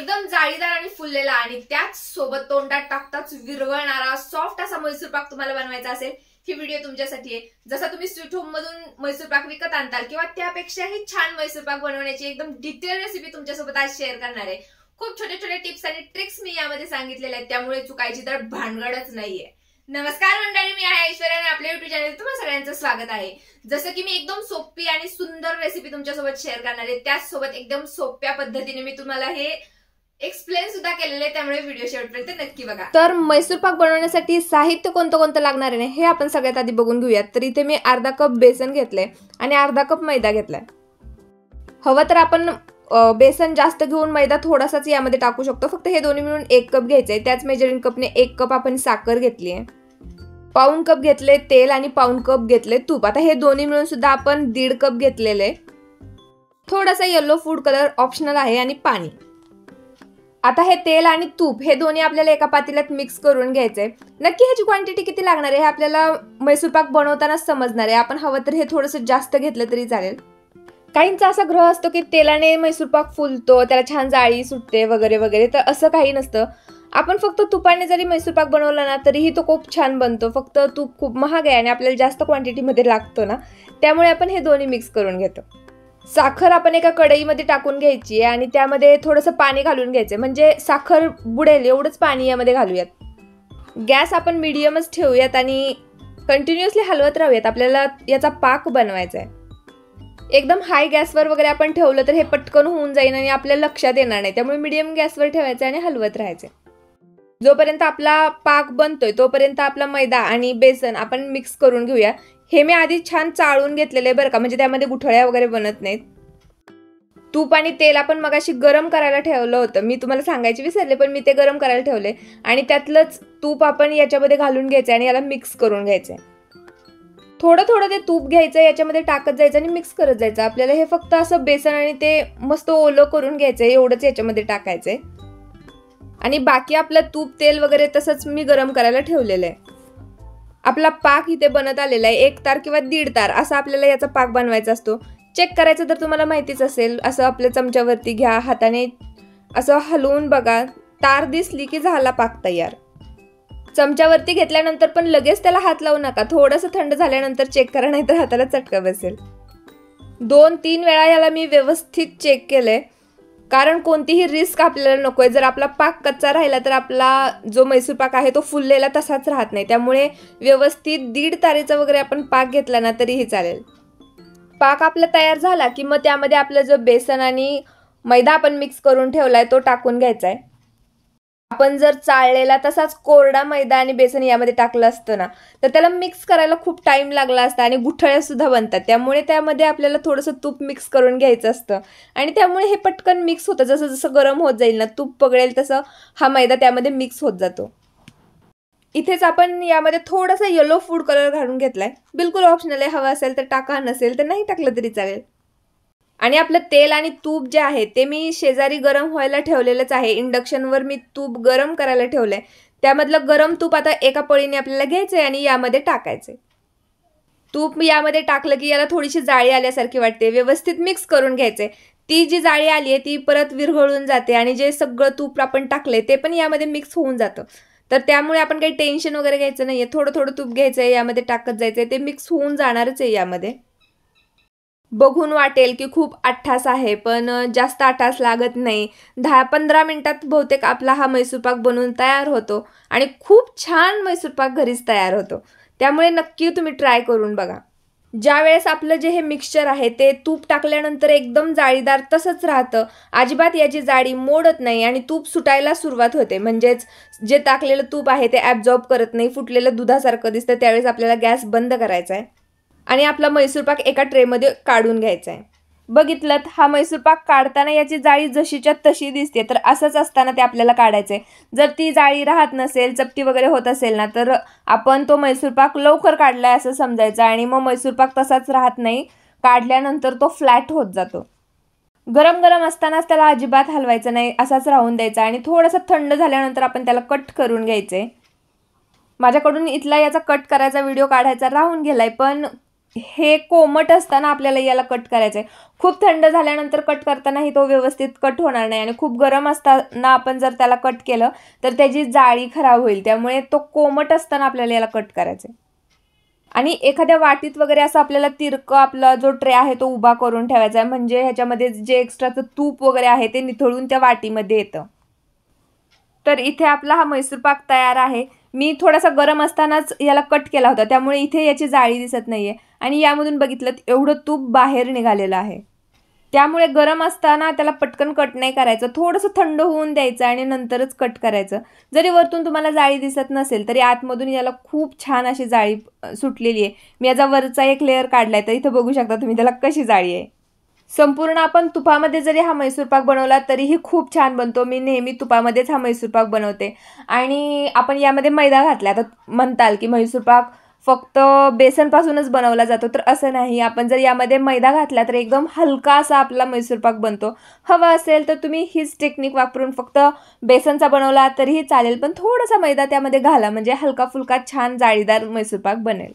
एकदम जाळीदार आणि फुललेला आणि त्याच सोबत तोंडात टाकताच विरघळणारा सॉफ्ट असा मैसूर पाक तुम्हाला बनवायचा असेल, ही व्हिडिओ तुमच्यासाठी आहे। जसा तुम्ही स्वीट होम मधून मैसूर पाक विकत आणताल किंवा त्यापेक्षाही छान मैसूर पाक बनवण्याची एकदम डिटेल रेसिपी तुमच्यासोबत आज शेअर करणार आहे। खूप छोटे छोटे टिप्स आणि ट्रिक्स मी यामध्ये सांगितलेले आहेत, त्यामुळे चुकायची तर भानगडच नाहीये। नमस्कार मंडळी, मी आहे ऐश्वर्या आणि आपल्या युट्यूब चॅनल तुम्हा सगळ्यांचं स्वागत आहे। जसं की मी एकदम सोपी आणि सुंदर रेसिपी तुमच्यासोबत शेअर करणार आहे, त्याच सोबत एकदम सोप्या पद्धतीने मी तुम्हाला हे एक्सप्लेन सुद्धा केलेले आहे, त्यामुळे व्हिडिओ शेवटपर्यंत नक्की बघा। तर मैसूर पाक बनवण्यासाठी साहित्य कोणतं कोणतं लागणार आहे हे आपण सगळ्यात आधी बघून घेऊयात। तर इथे मी अर्धा कप बेसन घेतले आणि अर्धा कप मैदा घेतलाय। हवं तर आपण बेसन जास्त घेऊन मैदा थोडासाच यामध्ये टाकू शकतो, फक्त हे दोन्ही मिळून 1 कप घ्यायचंय। त्याच मेजरिंग कपने 1 कप आपण साखर घेतली आहे, पाऊण कप घेतले तेल आणि पाऊण कप घेतले तूप। आता हे दोन्ही मिळून सुद्धा आपण 1.5 कप घेतलेले। थोडासा येलो फूड कलर ऑप्शनल आहे आणि पाणी। आता हे तेल आणि तूप हे दोन्ही आपल्याला एका पातेल्यात मिक्स करून घ्यायचंय। नक्की ह्याची क्वांटिटी किती लागणार आहे हे आपल्याला मैसूर पाक बनवतानाच समजणार आहे। आपण हवं तर हे थोडंसं जास्त घेतलं तरी चालेल। काहींचा असा ग्रह असतो की तेलाने मैसूर पाक फुलतो, त्याला छान जाळी सुटते वगैरे वगैरे, तर असं काही नसतं। आपण फक्त तुपाने जरी मैसूर पाक बनवला ना तरीही तो खूप छान बनतो। फक्त तूप खूप महाग आहे आणि आपल्याला जास्त क्वांटिटीमध्ये लागतो ना, त्यामुळे आपण हे दोन्ही मिक्स करून घेतो। साखर आपण एका कढईमध्ये टाकून घ्यायची आणि त्यामध्ये थोडंसं पाणी घालून घ्यायचं, म्हणजे साखर बुडेल एवढंच पाणी यामध्ये घालूयात। गॅस आपण मीडियमच ठेवूयात आणि कंटिन्युअसली हलवत राहूयात। आपल्याला याचा पाक बनवायचा आहे। एकदम हाय गॅसवर वगैरे आपण ठेवलं तर हे पटकन होऊन जाईल आणि आपल्या लक्षात येणार नाही, त्यामुळे मीडियम गॅसवर ठेवायचं आणि हलवत राहायचं। जोपर्यंत आपला पाक बनतोय तोपर्यंत आपला मैदा आणि बेसन आपण मिक्स करून घेऊया। हे मी आधी छान चाळून घेतलेले बरं का, म्हणजे त्यामध्ये गुठळ्या वगैरे बनत नाहीत। तूप आणि तेल आपण मगाशी गरम करायला ठेवलं होतं, मी तुम्हाला सांगायचे विसरले, पण मी ते गरम करायला ठेवले आणि त्यातलंच तूप आपण याच्यामध्ये घालून घ्यायचं आणि याला मिक्स करून घ्यायचंय। थोडं थोडं ते तूप घ्यायचं, याच्यामध्ये टाकत जायचं आणि मिक्स करत जायचं। आपल्याला हे फक्त असं बेसन आणि ते मस्त ओलं करून घ्यायचंय, एवढंच याच्यामध्ये टाकायचंय आणि बाकी आपलं तूप तेल वगैरे तसंच मी गरम करायला ठेवलेलं आहे। आपला पाक इथे बनत आलेला आहे। 1 तार किंवा 1.5 तार असा आपल्याला याचा पाक बनवायचा असतो। चेक करायचं तर तुम्हाला माहितीच असेल, असं आपल्या चमच्यावरती घ्या, हाताने असं हलवून बघा, तार दिसली की झाला पाक तयार। चमच्यावरती घेतल्यानंतर पण लगेच त्याला हात लावू नका, थोडंसं थंड झाल्यानंतर चेक करा, नाहीतर हाताला चटका बसेल। 2-3 वेळा याला मी व्यवस्थित चेक केलंय, कारण कोणतीही रिस्क आपल्याला नकोय। जर आपला पाक कच्चा राहिला तर आपला जो मैसूर पाक आहे तो फुललेला तसाच राहत नाही, त्यामुळे व्यवस्थित 1.5 तारेचा वगैरे आपण पाक घेतला ना तरीही चालेल। पाक आपला तयार झाला की मग त्यामध्ये आपलं जो बेसन आणि मैदा आपण मिक्स करून ठेवलाय तो टाकून घ्यायचा आहे। आपण जर चाळलेला तसाच कोरडा मैदा आणि बेसन यामध्ये टाकलं असतं ना तर त्याला मिक्स करायला खूप टाइम लागला असता आणि गुठळ्या सुद्धा बनतात, त्यामुळे त्यामध्ये आपल्याला थोडंसं तूप मिक्स करून घ्यायचं असतं आणि त्यामुळे हे पटकन मिक्स होतं। जसं जसं गरम होत जाईल ना, तूप पगळेल तसं हा मैदा त्यामध्ये मिक्स होत जातो। इथेच आपण यामध्ये थोडासा येलो फूड कलर घालून घेतलाय, बिलकुल ऑप्शनल आहे, हवा असेल तर टाका, नसेल तर नाही टाकलं तरी चालेल। आणि आपलं तेल आणि तूप जे आहे ते मी शेजारी गरम व्हायला ठेवलेलंच आहे। इंडक्शनवर मी तूप गरम करायला ठेवलंय, त्यामधलं गरम तूप आता एका पळीने आपल्याला घ्यायचंय आणि यामध्ये टाकायचंय। तूप यामध्ये टाकलं की याला थोडीशी जाळी आल्यासारखी वाटते, व्यवस्थित मिक्स करून घ्यायचंय। ती जी जाळी आली आहे ती परत विरघळून जाते आणि जे सगळं तूप आपण टाकलंय ते पण यामध्ये मिक्स होऊन जातं, तर त्यामुळे आपण काही टेन्शन वगैरे घ्यायचं नाहीये। थोडं थोडं तूप घ्यायचंय, यामध्ये टाकत जायचंय, ते मिक्स होऊन जाणारच आहे। यामध्ये बघून वाटेल की खूप आठास आहे, पण जास्त आठास लागत नाही। 10-15 मिनिटात बहुतेक आपला हा मैसूर पाक बनवून तयार होतो आणि खूप छान मैसूर पाक घरीच तयार होतो, त्यामुळे नक्की तुम्ही ट्राय करून बघा। ज्या वेळेस आपलं जे हे मिक्सचर आहे ते तूप टाकल्यानंतर एकदम जाळीदार तसंच राहतं, अजिबात याची जाडी मोडत नाही आणि तूप सुटायला सुरुवात होते, म्हणजेच जे टाकलेलं तूप आहे ते ॲब्झॉर्ब करत नाही, फुटलेलं दुधासारखं दिसतं। त्यावेळेस आपल्याला गॅस बंद करायचा आहे आणि आपला मैसूर पाक एका ट्रेमध्ये काढून घ्यायचा आहे। बघितलं, हा मैसूर पाक काढताना याची जाळी जशीच्या तशी दिसते, तर असंच असताना ते आपल्याला काढायचंय। जर ती जाळी राहत नसेल, चपटी वगैरे होत असेल ना, तर आपण तो मैसूर पाक लवकर काढलाय असं समजायचं आणि मग मैसूर पाक तसाच राहत नाही, काढल्यानंतर तो फ्लॅट होत जातो। गरम गरम असतानाच त्याला अजिबात हलवायचं नाही, असाच राहून द्यायचा आणि थोडंसं थंड झाल्यानंतर आपण त्याला कट करून घ्यायचंय। माझ्याकडून इथला याचा कट करायचा व्हिडिओ काढायचा राहून गेलाय, पण हे कोमट असताना आपल्याला याला कट करायचं आहे. खूप थंड झाल्यानंतर कट करतानाही तो व्यवस्थित कट होणार नाही आणि खूप गरम असताना आपण जर त्याला कट केलं तर त्याची जाळी खराब होईल. त्यामुळे तो कोमट असताना आपल्याला याला कट करायचं आहे. आणि एखाद्या वाटीत वगैरे असं आपल्याला तिरकं आपला जो ट्रे आहे तो उभा करून ठेवायचा आहे, म्हणजे ह्याच्यामध्ये जे एक्स्ट्राचं तूप वगैरे आहे ते निथळून त्या वाटीमध्ये येतं. तर इथे आपला हा मैसूर पाक तयार आहे. मी थोडासा गरम असतानाच याला कट केला होता, त्यामुळे इथे याची जाळी दिसत नाहीये आणि यामधून बघितलं एवढं तूप बाहेर निघालेलं आहे. त्यामुळे गरम असताना त्याला पटकन कट नाही करायचं, थोडंसं थंड होऊन द्यायचं आणि नंतरच कट करायचं. जरी वरतून तुम्हाला जाळी दिसत नसेल तरी आतमधून याला खूप छान अशी जाळी सुटलेली आहे. मी याचा वरचा एक लेअर काढलाय, तर इथं बघू शकता तुम्ही त्याला कशी जाळी आहे. संपूर्ण आपण तुपामध्ये जरी हा मैसूर पाक बनवला तरीही खूप छान बनतो. मी नेहमी तुपामध्येच हा मैसूर पाक बनवते. आणि आपण यामध्ये मैदा घातला, तर म्हणताल की मैसूर पाक फक्त बेसनपासूनच बनवला जातो, तर असं नाही. आपण जर यामध्ये मैदा घातला तर एकदम हलका असा आपला मैसूर पाक बनतो. हवा असेल तर तुम्ही हीच टेक्निक वापरून फक्त बेसनचा बनवला तरीही चालेल, पण थोडासा मैदा त्यामध्ये घाला, म्हणजे हलका फुलका छान जाळीदार मैसूर पाक बनेल.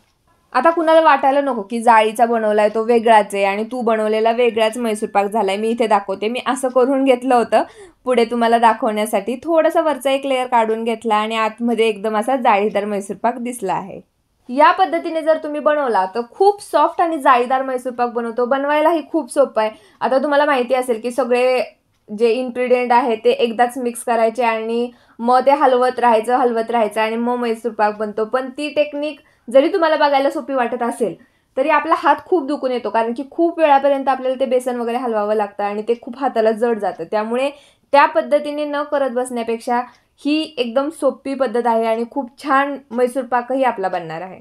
आता कुणाला वाटायला नको की जाळीचा बनवलाय तो वेगळाच आहे आणि तू बनवलेला वेगळाच मैसूर पाक झालाय. मी इथे दाखवते. मी असं करून घेतलं होतं पुढे तुम्हाला दाखवण्यासाठी. थोडासा वरचा एक लेअर काढून घेतला आणि आतमध्ये एकदम असा जाळीदार मैसूर पाक दिसला आहे. या पद्धतीने जर तुम्ही बनवला तर खूप सॉफ्ट आणि जाळीदार मैसूर पाक बनवतो. बनवायलाही खूप सोपं आहे. आता तुम्हाला माहिती असेल की सगळे जे इन्ग्रेडियंट आहे ते एकदाच मिक्स करायचे आणि मग ते हलवत राहायचं आणि मग मैसूर पाक बनतो. पण ती टेक्निक जरी तुम्हाला बघायला सोपी वाटत असेल तरी आपला हात खूप दुखून येतो, कारण की खूप वेळापर्यंत आपल्याला ते बेसन वगैरे हलवावं लागतं आणि ते खूप हाताला जड जातं. त्यामुळे त्या पद्धतीने न करत बसण्यापेक्षा ही एकदम सोपी पद्धत आहे आणि खूप छान मैसूर पाकही आपला बनणार आहे.